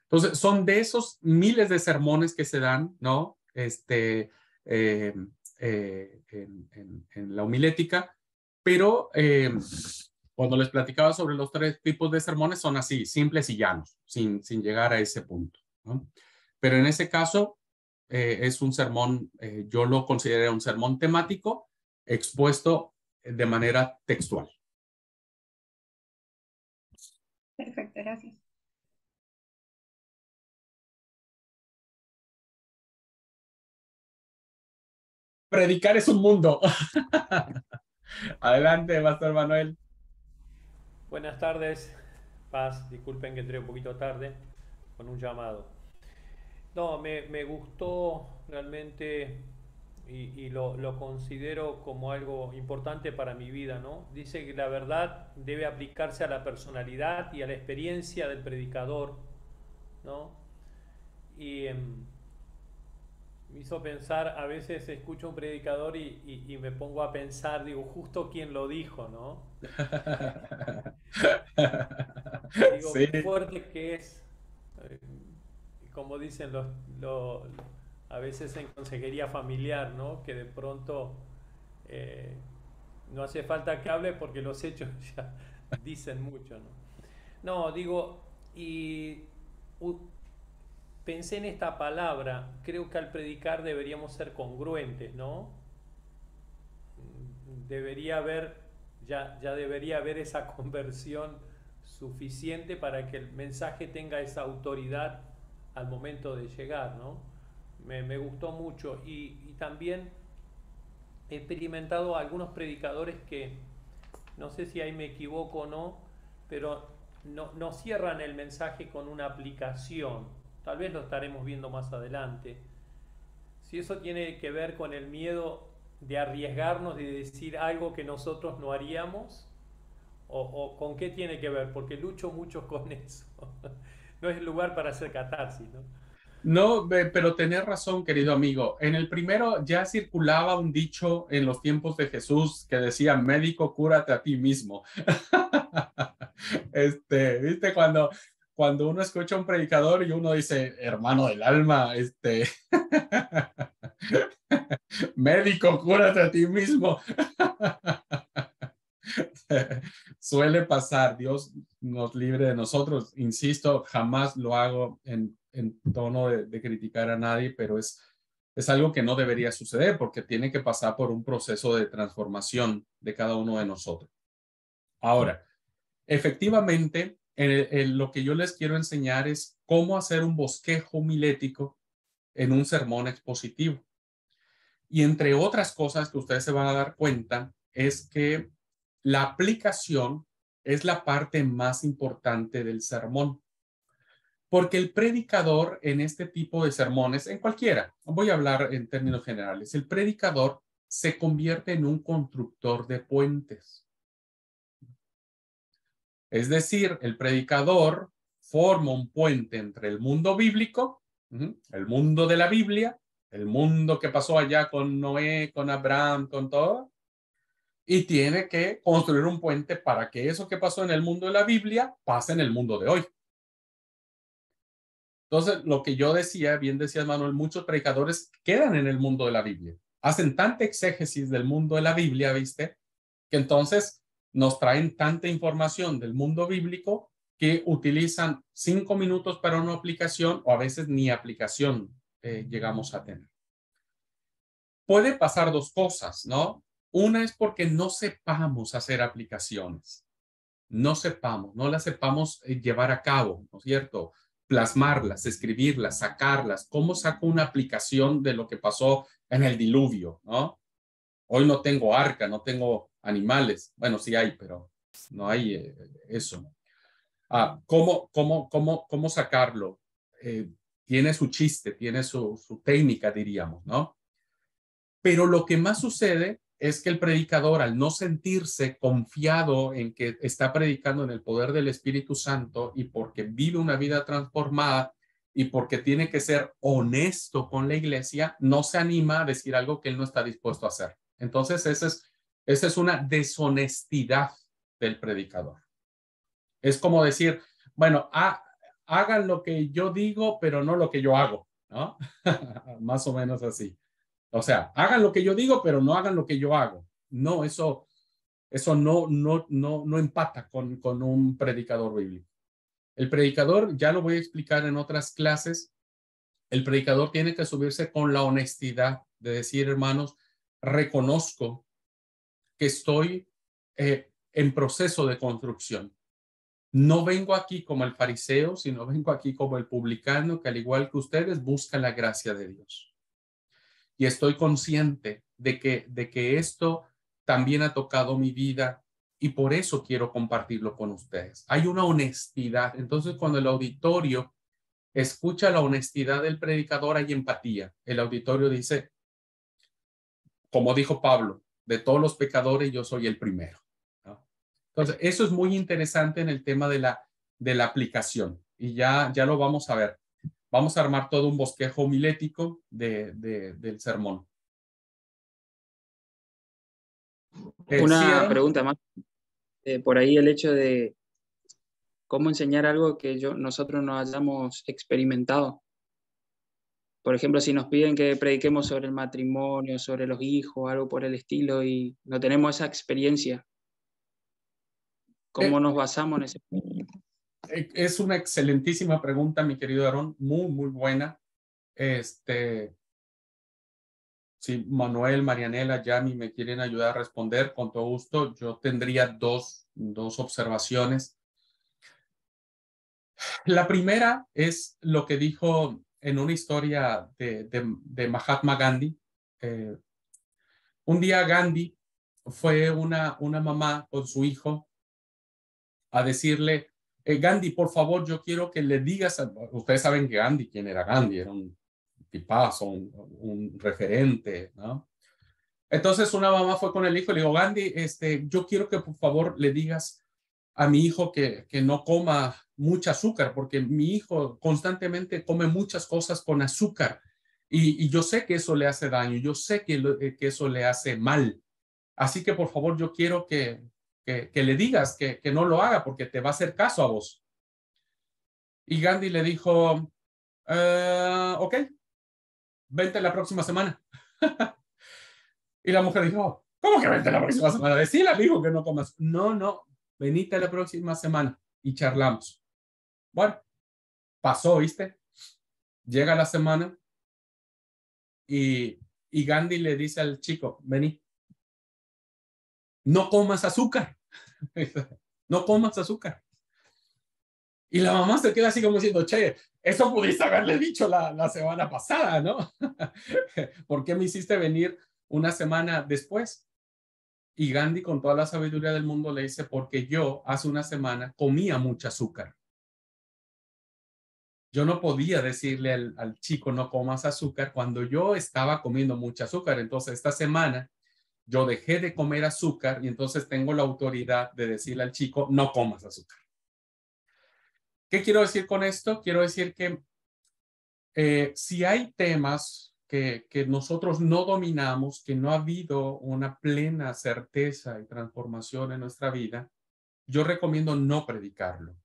Entonces, son de esos miles de sermones que se dan, ¿no? En la homilética, pero cuando les platicaba sobre los 3 tipos de sermones, son así, simples y llanos, sin llegar a ese punto, ¿no? Pero en ese caso, es un sermón, yo lo considero un sermón temático expuesto de manera textual. Perfecto, gracias. Predicar es un mundo. Adelante, Pastor Manuel. Buenas tardes, Paz. Disculpen que entré un poquito tarde con un llamado. No, me gustó realmente y lo considero como algo importante para mi vida, ¿no? Dice que la verdad debe aplicarse a la personalidad y a la experiencia del predicador, ¿no? Y me hizo pensar, a veces escucho un predicador y me pongo a pensar, digo, justo quién lo dijo, ¿no? Digo, Sí. qué fuerte que es, eh, como dicen a veces en consejería familiar, ¿no? Que de pronto eh, no hace falta que hable porque los hechos ya dicen mucho, ¿no? No, digo, y u- pensé en esta palabra, creo que al predicar deberíamos ser congruentes, ¿no? Debería haber, ya debería haber esa conversión suficiente para que el mensaje tenga esa autoridad al momento de llegar, ¿no? Me gustó mucho y también he experimentado algunos predicadores que, no sé si ahí me equivoco o no, pero no cierran el mensaje con una aplicación. Tal vez lo estaremos viendo más adelante. Si eso tiene que ver con el miedo de arriesgarnos, de decir algo que nosotros no haríamos, o con qué tiene que ver, porque lucho mucho con eso. No es el lugar para hacer catarsis, ¿no? No, pero tenés razón, querido amigo. En el primero ya circulaba un dicho en los tiempos de Jesús que decía, médico, cúrate a ti mismo. ¿Viste? Cuando uno escucha a un predicador y uno dice, hermano del alma, médico, cúrate a ti mismo. Suele pasar, Dios nos libre de nosotros. Insisto, jamás lo hago en tono de criticar a nadie, pero es algo que no debería suceder porque tiene que pasar por un proceso de transformación de cada uno de nosotros. Ahora, efectivamente, lo que yo les quiero enseñar es cómo hacer un bosquejo homilético en un sermón expositivo. Y entre otras cosas que ustedes se van a dar cuenta es que la aplicación es la parte más importante del sermón. Porque el predicador en este tipo de sermones, en cualquiera, voy a hablar en términos generales, el predicador se convierte en un constructor de puentes. Es decir, el predicador forma un puente entre el mundo bíblico, el mundo de la Biblia, el mundo que pasó allá con Noé, con Abraham, con todo, y tiene que construir un puente para que eso que pasó en el mundo de la Biblia pase en el mundo de hoy. Entonces, lo que yo decía, bien decía Manuel, muchos predicadores quedan en el mundo de la Biblia, hacen tanta exégesis del mundo de la Biblia, ¿viste? Que entonces nos traen tanta información del mundo bíblico que utilizan 5 minutos para una aplicación o a veces ni aplicación llegamos a tener. Puede pasar 2 cosas, ¿no? Una es porque no sepamos hacer aplicaciones, no las sepamos llevar a cabo, ¿no es cierto? Plasmarlas, escribirlas, sacarlas. ¿Cómo saco una aplicación de lo que pasó en el diluvio, ¿no? Hoy no tengo arca, no tengo animales. Bueno, sí hay, pero no hay eso. ¿Cómo sacarlo? Tiene su chiste, tiene su técnica, diríamos, ¿no? Pero lo que más sucede es que el predicador, al no sentirse confiado en que está predicando en el poder del Espíritu Santo y porque vive una vida transformada y porque tiene que ser honesto con la iglesia, no se anima a decir algo que él no está dispuesto a hacer. Entonces, esa es una deshonestidad del predicador. Es como decir, bueno, hagan lo que yo digo, pero no lo que yo hago, ¿no? Más o menos así. O sea, hagan lo que yo digo, pero no hagan lo que yo hago. No, eso no empata con un predicador bíblico. El predicador, ya lo voy a explicar en otras clases, el predicador tiene que subirse con la honestidad de decir, hermanos, reconozco que estoy en proceso de construcción. No vengo aquí como el fariseo, sino vengo aquí como el publicano, que al igual que ustedes busca la gracia de Dios. Y estoy consciente de que esto también ha tocado mi vida y por eso quiero compartirlo con ustedes. Hay una honestidad. Entonces, cuando el auditorio escucha la honestidad del predicador, hay empatía. El auditorio dice, como dijo Pablo, de todos los pecadores yo soy el primero, ¿no? Entonces, eso es muy interesante en el tema de la aplicación. Y ya lo vamos a ver. Vamos a armar todo un bosquejo homilético del sermón. Una pregunta más. Por ahí el hecho de cómo enseñar algo que nosotros no hayamos experimentado. Por ejemplo, si nos piden que prediquemos sobre el matrimonio, sobre los hijos, algo por el estilo, y no tenemos esa experiencia, ¿cómo nos basamos en ese? Es una excelentísima pregunta, mi querido Aarón, muy, muy buena. Si Manuel, Marianela, Yami me quieren ayudar a responder, con todo gusto. Yo tendría dos observaciones. La primera es lo que dijo en una historia de Mahatma Gandhi. Un día Gandhi fue una mamá con su hijo a decirle, Gandhi, por favor, yo quiero que le digas, ustedes saben que Gandhi, ¿quién era Gandhi? Era un tipazo, un referente, ¿no? Entonces una mamá fue con el hijo y le dijo, Gandhi, yo quiero que por favor le digas a mi hijo que no coma mucha azúcar, porque mi hijo constantemente come muchas cosas con azúcar y yo sé que eso le hace daño, yo sé que eso le hace mal. Así que por favor yo quiero que le digas que no lo haga porque te va a hacer caso a vos. Y Gandhi le dijo, ok, vente la próxima semana. Y la mujer dijo, ¿cómo que vente la próxima semana? Decile al hijo que no comas. No, venite la próxima semana y charlamos. Bueno, pasó, ¿viste? Llega la semana y Gandhi le dice al chico, vení, no comas azúcar. No comas azúcar. Y la mamá se queda así como diciendo, che, eso pudiste haberle dicho la semana pasada, ¿no? ¿Por qué me hiciste venir una semana después? Y Gandhi, con toda la sabiduría del mundo, le dice, porque yo hace una semana comía mucho azúcar. Yo no podía decirle al chico no comas azúcar cuando yo estaba comiendo mucho azúcar. Entonces, esta semana yo dejé de comer azúcar y entonces tengo la autoridad de decirle al chico no comas azúcar. ¿Qué quiero decir con esto? Quiero decir que si hay temas que nosotros no dominamos, que no ha habido una plena certeza y transformación en nuestra vida, yo recomiendo no predicarlo.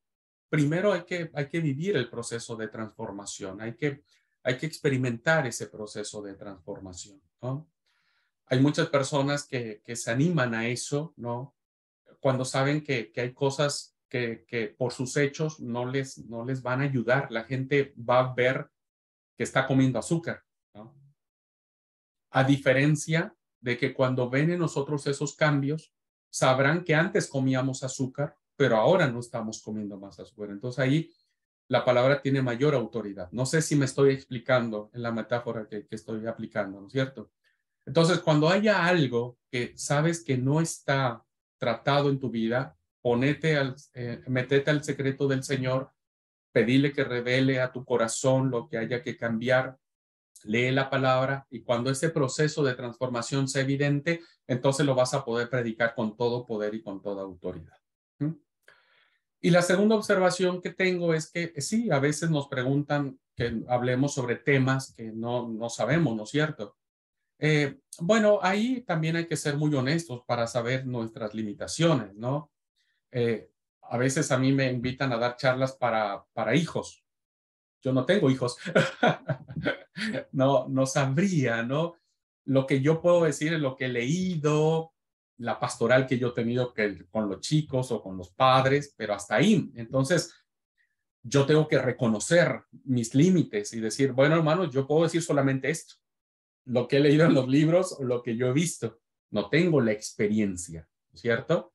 Primero hay que vivir el proceso de transformación, hay que experimentar ese proceso de transformación, ¿no? Hay muchas personas que se animan a eso, ¿no? Cuando saben que hay cosas que por sus hechos no les van a ayudar. La gente va a ver que está comiendo azúcar, ¿no? A diferencia de que cuando ven en nosotros esos cambios, sabrán que antes comíamos azúcar, pero ahora no estamos comiendo más azúcar. Entonces ahí la palabra tiene mayor autoridad. No sé si me estoy explicando en la metáfora que estoy aplicando, ¿no es cierto? Entonces, cuando haya algo que sabes que no está tratado en tu vida, métete al secreto del Señor, pedile que revele a tu corazón lo que haya que cambiar, lee la palabra y cuando ese proceso de transformación sea evidente, entonces lo vas a poder predicar con todo poder y con toda autoridad. Y la segunda observación que tengo es que sí, a veces nos preguntan que hablemos sobre temas que no sabemos, ¿no es cierto? Bueno, ahí también hay que ser muy honestos para saber nuestras limitaciones, ¿no? A veces a mí me invitan a dar charlas para hijos. Yo no tengo hijos. No sabría, ¿no? Lo que yo puedo decir es lo que he leído, la pastoral que yo he tenido con los chicos o con los padres, pero hasta ahí. Entonces, yo tengo que reconocer mis límites y decir, bueno, hermanos, yo puedo decir solamente esto, lo que he leído en los libros o lo que yo he visto. No tengo la experiencia, ¿cierto?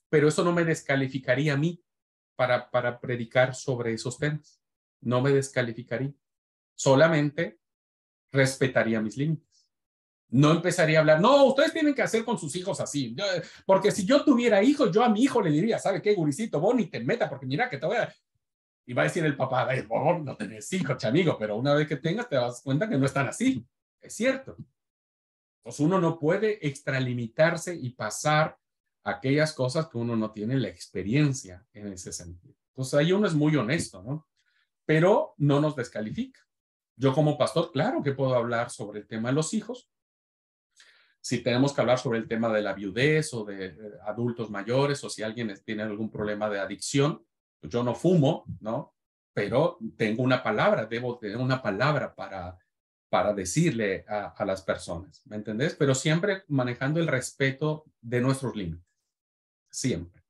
Pero eso no me descalificaría a mí para predicar sobre esos temas. No me descalificaría. Solamente respetaría mis límites. No empezaría a hablar, no, ustedes tienen que hacer con sus hijos así. Porque si yo tuviera hijos, yo a mi hijo le diría, ¿sabe qué, gurisito? Vos ni te meta, porque mira que te voy a... Y va a decir el papá, vos no tenés hijos, chamigo, pero una vez que tengas te das cuenta que no están así. Es cierto. Entonces uno no puede extralimitarse y pasar aquellas cosas que uno no tiene la experiencia en ese sentido. Entonces ahí uno es muy honesto, ¿no? Pero no nos descalifica. Yo como pastor, claro que puedo hablar sobre el tema de los hijos. Si tenemos que hablar sobre el tema de la viudez o de adultos mayores, o si alguien tiene algún problema de adicción, pues yo no fumo, ¿no? Pero tengo una palabra, debo tener una palabra para decirle a las personas, ¿me entendés? Pero siempre manejando el respeto de nuestros límites, siempre.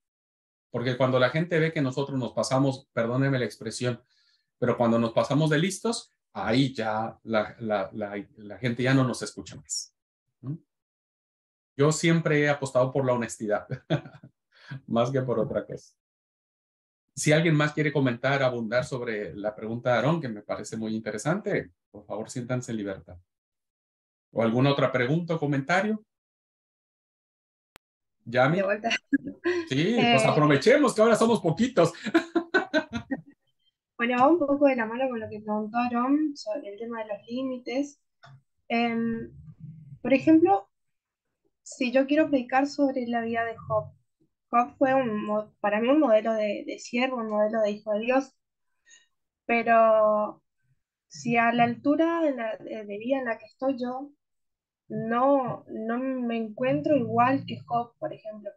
Porque cuando la gente ve que nosotros nos pasamos, perdónenme la expresión, pero cuando nos pasamos de listos, ahí ya la gente ya no nos escucha más. ¿No? Yo siempre he apostado por la honestidad, más que por otra cosa. Si alguien más quiere comentar, abundar sobre la pregunta de Aarón, que me parece muy interesante, por favor, siéntanse en libertad. ¿O alguna otra pregunta o comentario? ¿Yami? De vuelta. Sí, pues aprovechemos que ahora somos poquitos. Bueno, va un poco de la mano con lo que preguntó Aarón sobre el tema de los límites. Por ejemplo, si yo quiero predicar sobre la vida de Job, Job fue para mí un modelo de siervo, un modelo de hijo de Dios, pero si a la altura de vida en la que estoy yo, no me encuentro igual que Job, por ejemplo.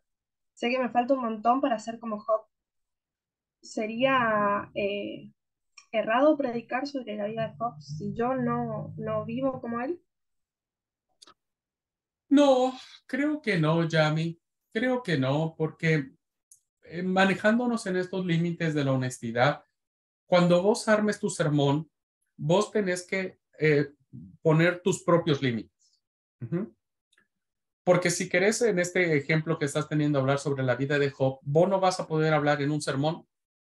Sé que me falta un montón para ser como Job. Sería errado predicar sobre la vida de Job si yo no vivo como él. No, creo que no, Yami. Creo que no, porque manejándonos en estos límites de la honestidad, cuando vos armes tu sermón, vos tenés que poner tus propios límites. Porque si querés, en este ejemplo que estás teniendo, hablar sobre la vida de Job, vos no vas a poder hablar en un sermón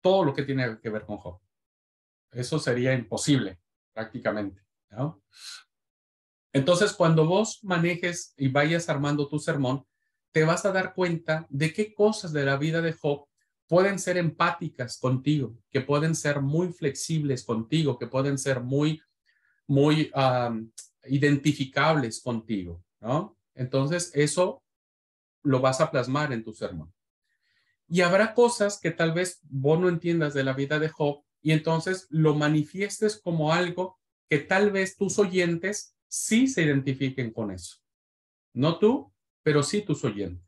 todo lo que tiene que ver con Job. Eso sería imposible, prácticamente, ¿no? Entonces, cuando vos manejes y vayas armando tu sermón, te vas a dar cuenta de qué cosas de la vida de Job pueden ser empáticas contigo, que pueden ser muy flexibles contigo, que pueden ser muy identificables contigo, ¿no? Entonces, eso lo vas a plasmar en tu sermón. Y habrá cosas que tal vez vos no entiendas de la vida de Job y entonces lo manifiestes como algo que tal vez tus oyentes sí se identifiquen con eso. No tú, pero sí tus oyentes.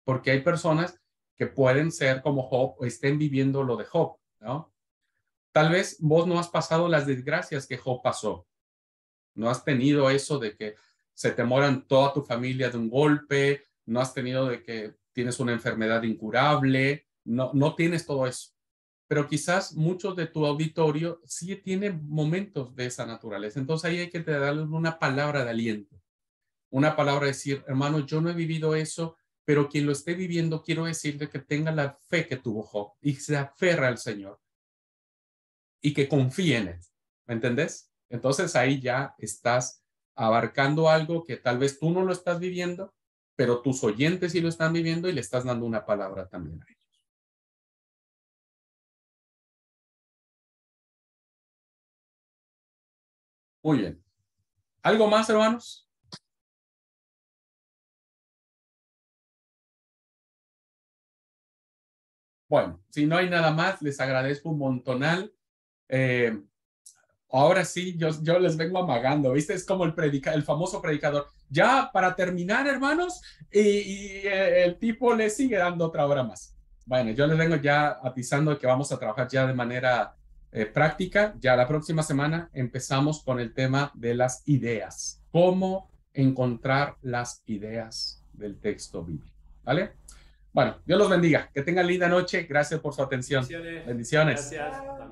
Porque hay personas que pueden ser como Job o estén viviendo lo de Job, ¿no? Tal vez vos no has pasado las desgracias que Job pasó. No has tenido eso de que se te mueran toda tu familia de un golpe, no has tenido de que tienes una enfermedad incurable, no tienes todo eso. Pero quizás muchos de tu auditorio sí tienen momentos de esa naturaleza. Entonces ahí hay que darles una palabra de aliento, una palabra de decir, hermano, yo no he vivido eso, pero quien lo esté viviendo, quiero decirle que tenga la fe que tuvo Job y se aferra al Señor y que confíe en él. ¿Me entendés? Entonces ahí ya estás abarcando algo que tal vez tú no lo estás viviendo, pero tus oyentes sí lo están viviendo y le estás dando una palabra también a ellos. Muy bien. ¿Algo más, hermanos? Bueno, si no hay nada más, les agradezco un montonal. Ahora sí, yo les vengo amagando, ¿viste? Es como el famoso predicador. Ya para terminar, hermanos, y el tipo le sigue dando otra hora más. Bueno, yo les vengo ya avisando que vamos a trabajar ya de manera práctica. Ya la próxima semana empezamos con el tema de las ideas. Cómo encontrar las ideas del texto bíblico. ¿Vale? Bueno, Dios los bendiga. Que tengan linda noche. Gracias por su atención. Bendiciones. Bendiciones. Gracias.